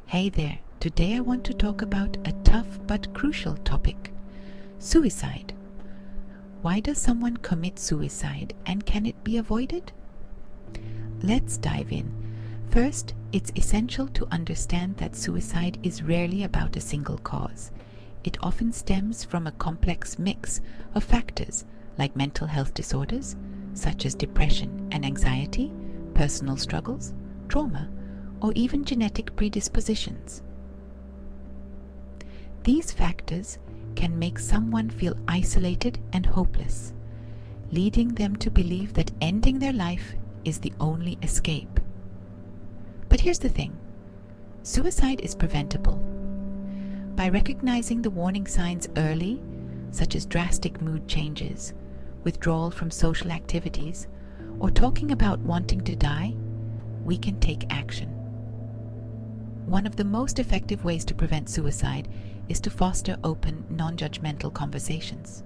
Hey there, today I want to talk about a tough but crucial topic: suicide. Why does someone commit suicide and can it be avoided? Let's dive in. First, it's essential to understand that suicide is rarely about a single cause. It often stems from a complex mix of factors like mental health disorders, such as depression and anxiety, personal struggles, trauma, or even genetic predispositions. These factors can make someone feel isolated and hopeless, leading them to believe that ending their life is the only escape. But here's the thing: suicide is preventable. By recognizing the warning signs early, such as drastic mood changes, withdrawal from social activities, or talking about wanting to die, we can take action. One of the most effective ways to prevent suicide is to foster open, non-judgmental conversations.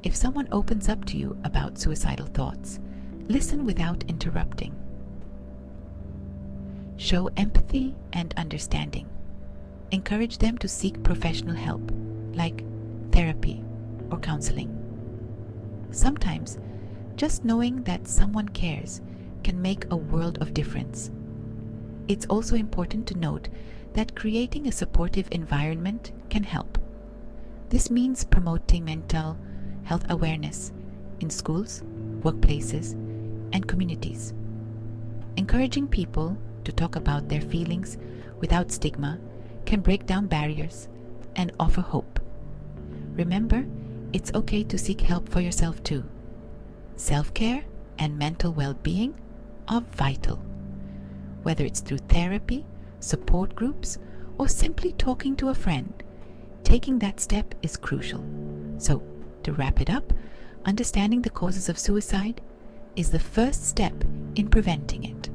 If someone opens up to you about suicidal thoughts, listen without interrupting. Show empathy and understanding. Encourage them to seek professional help, like therapy or counseling. Sometimes, just knowing that someone cares can make a world of difference. It's also important to note that creating a supportive environment can help. This means promoting mental health awareness in schools, workplaces, and communities. Encouraging people to talk about their feelings without stigma can break down barriers and offer hope. Remember, it's okay to seek help for yourself too. Self-care and mental well-being are vital. Whether it's through therapy, support groups, or simply talking to a friend, taking that step is crucial. So, to wrap it up, understanding the causes of suicide is the first step in preventing it.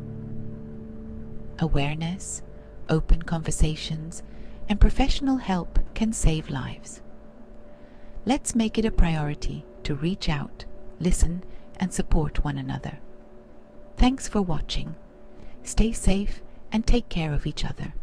Awareness, open conversations, and professional help can save lives. Let's make it a priority to reach out, listen, and support one another. Thanks for watching. Stay safe and take care of each other.